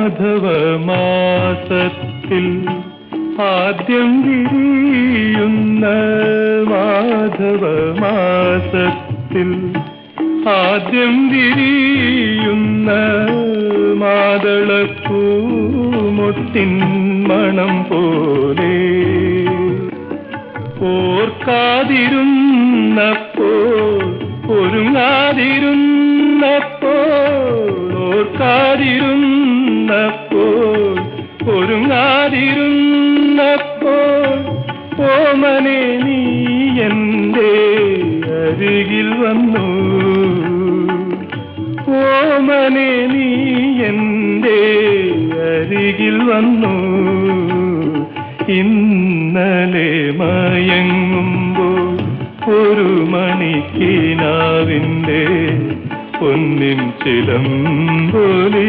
മാധവ മാസത്തിൽ ആദ്യം വിരിയുന്ന മാധവ മാസത്തിൽ ആദ്യം വിരിയുന്ന മാതളപ്പൂമൊട്ടിൻ മണം പോലെ ഓർക്കാതിരുന്നപ്പോൾ ഒരുങ്ങാതിരുന്നപ്പോൾ ഓമനെ നീ എൻ്റെ അരികിൽ വന്നു ഓമനെ നീ എൻ്റെ അരികിൽ വന്നു ഇന്നലെ മയങ്ങുമ്പോൾ ഒരു മണിക്കിനാവിൻ്റെ പൊന്നിൻ ചിലമ്പൊലി